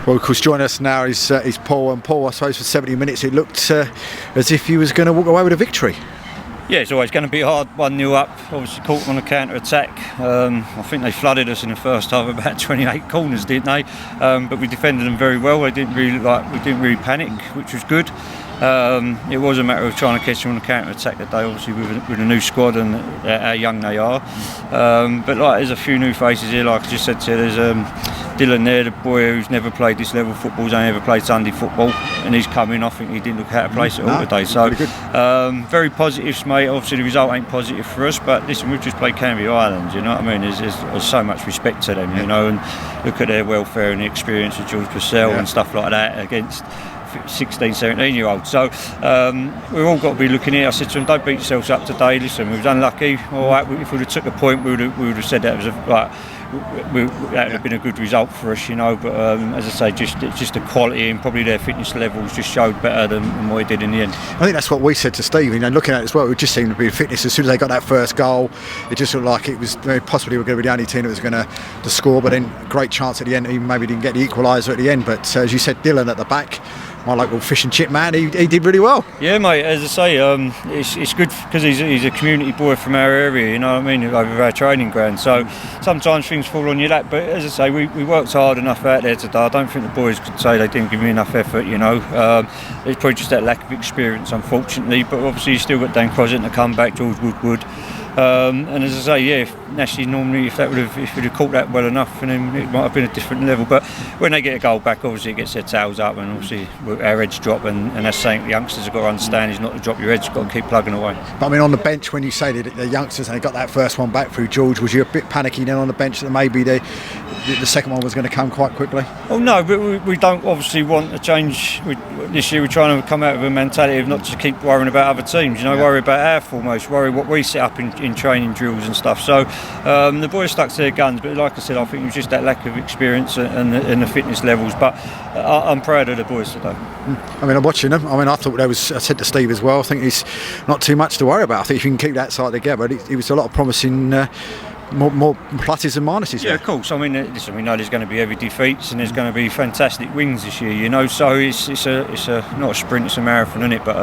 Well, of course, joining us now is Paul. And Paul, I suppose for 70 minutes it looked as if he was going to walk away with a victory. Yeah, it's always going to be hard, 1-0 up, obviously caught on a counter-attack. I think they flooded us in the first half, about 28 corners, didn't they? But we defended them very well. We didn't really panic, which was good. It was a matter of trying to catch them on a counter-attack today, obviously with a new squad and how young they are. But there's a few new faces here, like I just said to you. There's Dylan there, the boy who's never played this level of football, he's only ever played Sunday football, and he's come in. I think he didn't look out of place at all today. So very positives, mate. Obviously the result ain't positive for us, but listen, we've just played Canvey Islands, you know what I mean? There's so much respect to them, you know, and look at their welfare and the experience of George Purcell and stuff like that against 16, 17 year olds. So we've all got to be looking here. I said to them, don't beat yourselves up today. Listen, we was unlucky. All right, if we'd have took a point, we would have said that was that would have been a good result for us, you know. But as I say, just the quality and probably their fitness levels just showed better than what it did in the end. I think that's what we said to Steve. You know, looking at it as well, it just seemed to be fitness. As soon as they got that first goal, it just looked like it was possibly we're going to be the only team that was going to score. But then great chance at the end. Even maybe didn't get the equaliser at the end. But as you said, Dylan at the back, my local fish and chip man, he did really well. Yeah, mate, as I say, it's good because he's a community boy from our area, you know what I mean, over our training ground. So sometimes things fall on your lap, but as I say, we worked hard enough out there today. I don't think the boys could say they didn't give me enough effort, you know. It's probably just that lack of experience, unfortunately, but obviously you still got Dan Crossan to come back, George Woodward. And as I say, yeah, Nashy normally, if we'd have caught that well enough, and then it might have been a different level. But when they get a goal back, obviously it gets their tails up, and obviously our heads drop, and that's something the youngsters have got to understand is not to drop your heads, you've got to keep plugging away. But I mean, on the bench, when you say that the youngsters and they got that first one back through George, was you a bit panicky then on the bench that maybe the second one was going to come quite quickly? Oh no, but we don't obviously want a change. This year we're trying to come out with a mentality of not to keep worrying about other teams, you know, worry about our foremost, worry what we set up in training drills and stuff. So the boys stuck to their guns, but like I said, I think it was just that lack of experience and the fitness levels. But I'm proud of the boys today. I mean, I'm watching them. I mean, I thought I said to Steve as well, I think it's not too much to worry about. I think if you can keep that side together, it was a lot of promising. More pluses and minuses. Yeah, of course. I mean, listen, we know there's going to be heavy defeats and there's going to be fantastic wins this year, you know. So it's not a sprint, it's a marathon, isn't it? But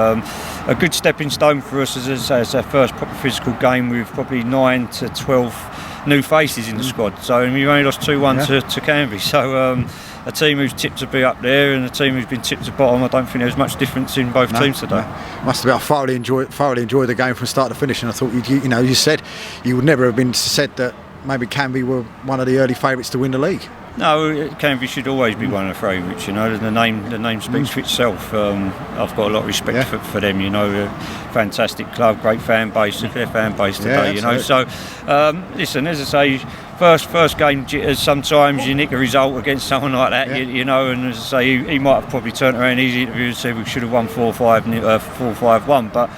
a good stepping stone for us, as I say, it's our first proper physical game with probably 9 to 12 new faces in the squad. So we've only lost 2-1 to Canvey. So a team who's tipped to be up there and a team who's been tipped to bottom, I don't think there's much difference in both teams today. Must have been. I thoroughly enjoyed the game from start to finish, and I thought you said you would never have been said that maybe Canvey were one of the early favourites to win the league. No, Canvey should always be one of the favourites, you know. The name speaks for itself. I've got a lot of respect for them, you know. Fantastic club, great fan base, look at their fan base today, you know. So listen, as I say, first game jitters, sometimes you nick a result against someone like that, you know, and as I say, he might have probably turned around his interview and said we should have won 4-5-1, but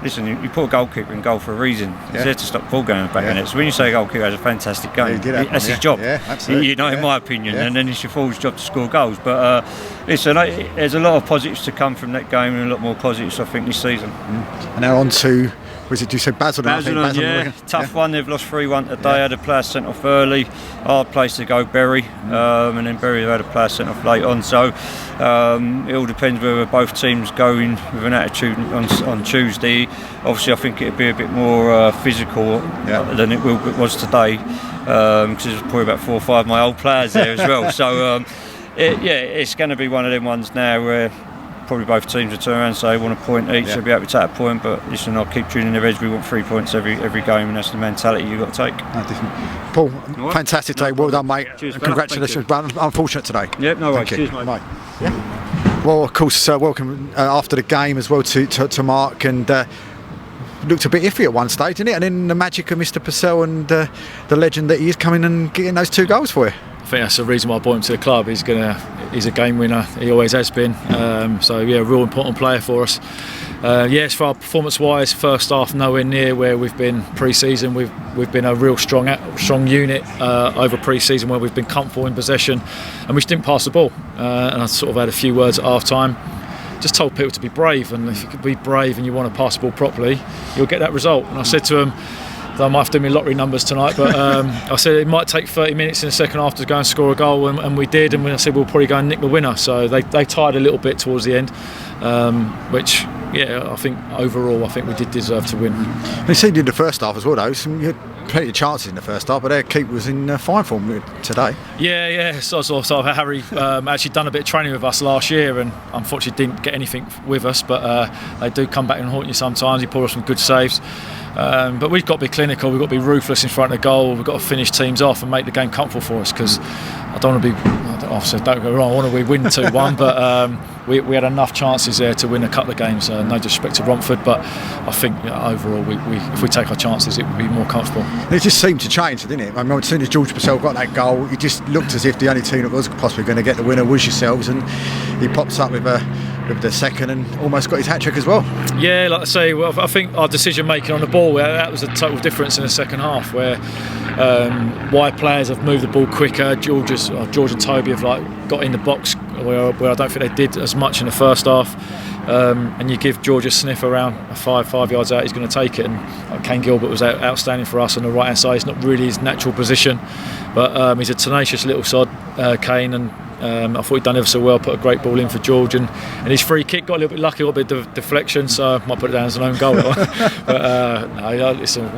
listen, you put a goalkeeper in goal for a reason. He's there to stop ball going back in it. So when you say a goalkeeper has a fantastic game, that's his job. Yeah, absolutely. You know, in my opinion, and then it's your forward's job to score goals. But listen, there's a lot of positives to come from that game, and a lot more positives I think this season. And now on to. Did you say Basildon? Tough one. They've lost 3-1 today. Had a player sent off early. Hard place to go, Bury. And then Bury had a player sent off late on. So it all depends whether both teams go in with an attitude on Tuesday. Obviously, I think it'll be a bit more physical than it was today, because there's probably about 4 or 5 of my old players there as well. So it's going to be one of them ones now where probably both teams will turn around and say want a point each. They'll be happy to take a point, but listen, I'll keep tuning their edge. We want 3 points every game, and that's the mentality you've got to take. Paul, fantastic day. Well done, mate. Cheers, congratulations. Unfortunate today. Yep, no worries. Cheers, mate. Well, of course, welcome after the game as well to Mark, and looked a bit iffy at one stage, didn't it? And then the magic of Mr. Purcell and the legend that he is coming and getting those 2 goals for you. I think that's the reason why I brought him to the club. He's a game winner. He always has been. So yeah, a real important player for us. As far performance-wise, first half nowhere near where we've been pre-season. We've been a real strong unit over pre-season where we've been comfortable in possession, and we just didn't pass the ball. And I sort of had a few words at half-time. Just told people to be brave, and if you could be brave and you want to pass the ball properly, you'll get that result. And I said to him, I might have to do my lottery numbers tonight, but I said it might take 30 minutes in the second half to go and score a goal, and we did, and I said we'll probably go and nick the winner. So they tied a little bit towards the end, which, yeah, I think overall, I think we did deserve to win. They seemed in the first half as well, though. You had plenty of chances in the first half, but their keeper was in fine form today. Yeah. So Harry actually done a bit of training with us last year, and unfortunately didn't get anything with us. But they do come back and haunt you sometimes. He pulled off some good saves. But we've got to be clinical. We've got to be ruthless in front of the goal. We've got to finish teams off and make the game comfortable for us. Because I don't want to be. Don't go wrong. I want to win 2-1, but we had enough chances there to win a couple of games. No disrespect to Romford, but I think overall, if we take our chances, it would be more comfortable. It just seemed to change, didn't it? I mean, as soon as George Purcell got that goal, it just looked as if the only team that was possibly going to get the winner was yourselves, and he pops up with the second and almost got his hat-trick as well. Yeah, like I say, well, I think our decision making on the ball, that was a total difference in the second half, where wide players have moved the ball quicker. George and Toby have got in the box where I don't think they did as much in the first half. And you give George a sniff around 5 yards out, he's going to take it. And Kane Gilbert was outstanding for us on the right hand side. It's not really his natural position, but he's a tenacious little sod, Kane, and I thought he'd done ever so well, put a great ball in for George, and his free kick got a little bit lucky, got a bit of deflection, so I might put it down as an own goal. But listen,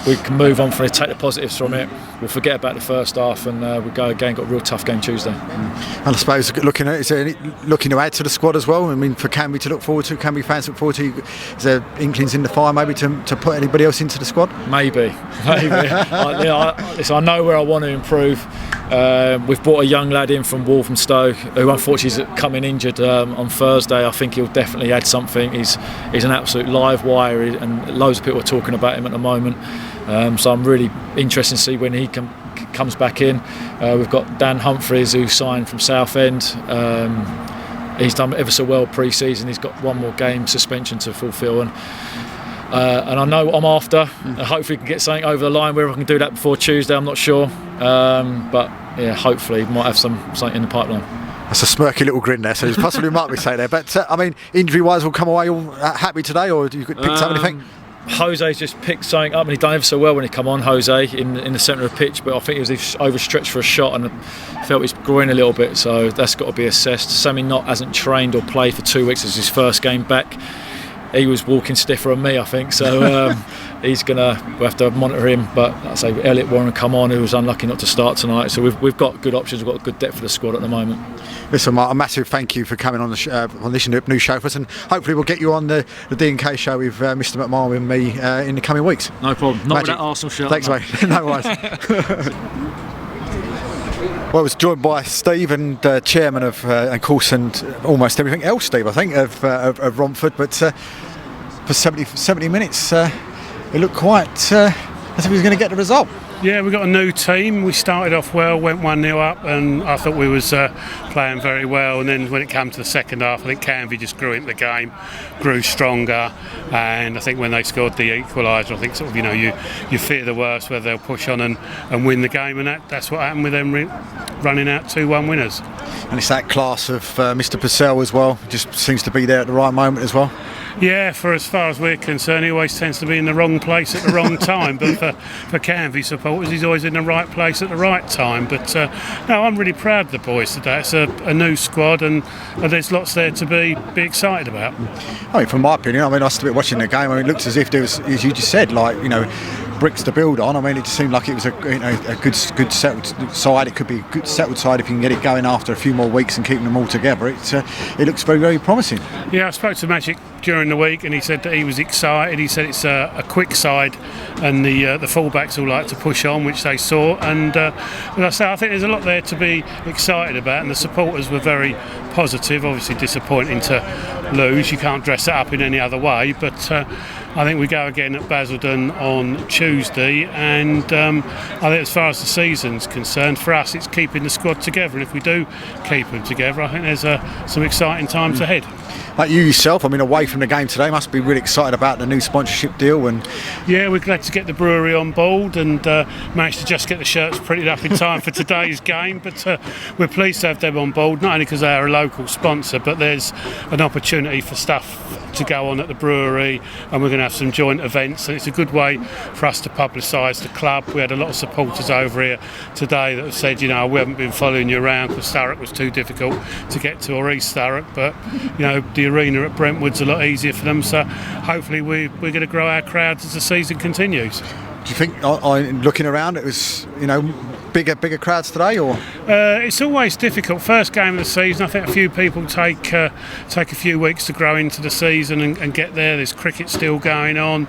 we can move on from it, take the positives from it. We'll forget about the first half, and we'll go again. Got a real tough game Tuesday. And I suppose looking to add to the squad as well. I mean, for Canby to look forward to, Canby fans look forward to. Is there inklings in the fire maybe to put anybody else into the squad? Maybe. I know where I want to improve. We've brought a young lad in from Walthamstow who unfortunately is coming injured on Thursday. I think he'll definitely add something. He's an absolute live wire, and loads of people are talking about him at the moment. So I'm really interested to see when he comes back in. We've got Dan Humphreys, who signed from Southend. He's done ever so well pre-season. He's got one more game suspension to fulfil, and I know what I'm after. Hopefully we can get something over the line. Whether I can do that before Tuesday, I'm not sure. But yeah, hopefully we might have something in the pipeline. That's a smirky little grin there, so there's possibly might be say there. But I mean, injury-wise, we'll come away all happy today, or do you pick up anything? Jose's just picked something up, and he done ever so well when he come on, Jose, in the centre of the pitch, but I think he was overstretched for a shot and felt his groin a little bit, so that's got to be assessed. Sammy Knott hasn't trained or played for 2 weeks. It's his first game back. He was walking stiffer than me, I think, so we'll have to monitor him. But like I say, Elliot Warren come on, who was unlucky not to start tonight, so we've got good options. We've got a good depth of the squad at the moment. Listen, Mark, a massive thank you for coming on on this new show for us, and hopefully we'll get you on the D&K show with Mr. McMahon and me in the coming weeks. No problem. Not with that Arsenal shirt. Thanks, mate. No worries. Well, I was joined by Steve, and chairman of and course, and almost everything else, Steve, I think, of Romford. But for 70 minutes, it looked quite as if he was going to get the result. Yeah, we got a new team. We started off well, went 1-0 up, and I thought we was playing very well. And then when it came to the second half, I think Canby just grew into the game, grew stronger. And I think when they scored the equaliser, I think sort of you fear the worst, whether they'll push on and win the game, and that's what happened with them running out 2-1 winners. And it's that class of Mr. Purcell as well. Just seems to be there at the right moment as well. Yeah, for as far as we're concerned, he always tends to be in the wrong place at the wrong time. But for Canby supporters, he's always in the right place at the right time. But no, I'm really proud of the boys today. It's a new squad, and there's lots there to be excited about. I mean, from my opinion, I stood watching the game. It looked as if there was, as you just said, bricks to build on. It just seemed like it was a good settled side. It could be a good settled side if you can get it going after a few more weeks and keeping them all together. It looks very, very promising. Yeah, I spoke to Magic during the week, and he said that he was excited. He said it's a quick side, and the fullbacks all like to push on, which they saw. And as I say, I think there's a lot there to be excited about, and the supporters were very positive. Obviously disappointing to lose. You can't dress it up in any other way, but I think we go again at Basildon on Tuesday, and I think as far as the season's concerned, for us it's keeping the squad together, and if we do keep them together, I think there's some exciting times ahead. Like you yourself, I mean, away from the game today, must be really excited about the new sponsorship deal. And Yeah, we're glad to get the brewery on board and managed to just get the shirts printed up in time for today's game. But we're pleased to have them on board, not only because they are a local sponsor, but there's an opportunity for stuff to go on at the brewery, and we're going to have some joint events, and it's a good way for us to publicise the club. We had a lot of supporters over here today that have said, you know, we haven't been following you around because Thurrock was too difficult to get to, or East Thurrock, but you know, the arena at Brentwood's a lot easier for them, so hopefully we're going to grow our crowds as the season continues. do you think, looking around, it was, you know, bigger crowds today, or? It's always difficult. First game of the season, I think a few people take a few weeks to grow into the season and get there. There's cricket still going on.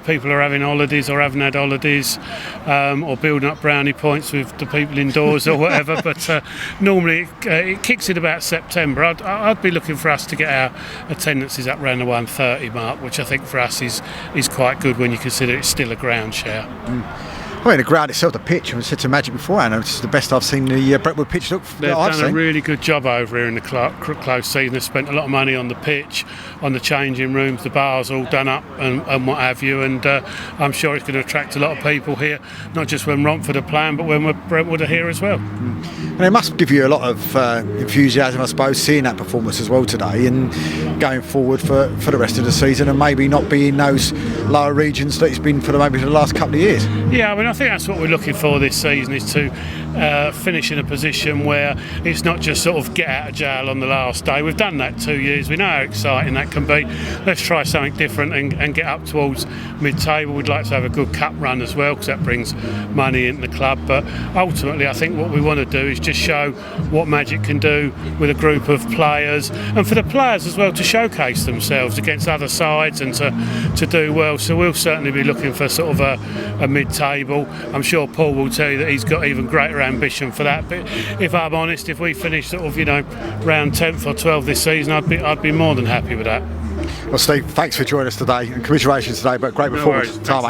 People are having holidays or haven't had holidays, or building up brownie points with the people indoors or whatever. But normally it kicks in about September. I'd be looking for us to get our attendances up around the 130 mark, which I think for us is quite good when you consider it's still a ground share. I mean, the ground itself, the pitch, I said to Magic beforehand, it's the best I've seen the Brentwood pitch look. They've I've done a seen. really good job over here in the close season. They've spent a lot of money on the pitch, on the changing rooms, the bars all done up and what have you, and I'm sure it's going to attract a lot of people here, not just when Romford are playing, but when Brentwood are here as well. And it must give you a lot of enthusiasm, I suppose, seeing that performance as well today and going forward for the rest of the season, and maybe not be in those lower regions that it's been for the last couple of years. Yeah, I mean, I think that's what we're looking for this season, is to finish in a position where it's not just sort of get out of jail on the last day. We've done that 2 years. We know how exciting that can be. Let's try something different and get up towards mid-table. We'd like to have a good cup run as well, because that brings money into the club. But ultimately, I think what we want to do is just show what Magic can do with a group of players, and for the players as well to showcase themselves against other sides and to do well. So we'll certainly be looking for sort of a mid-table. I'm sure Paul will tell you that he's got even greater ambition for that. But if I'm honest, if we finish sort of, you know, round 10th or 12th this season, I'd be more than happy with that. Well, Steve, thanks for joining us today, and congratulations today, but great performance. Worries. Time,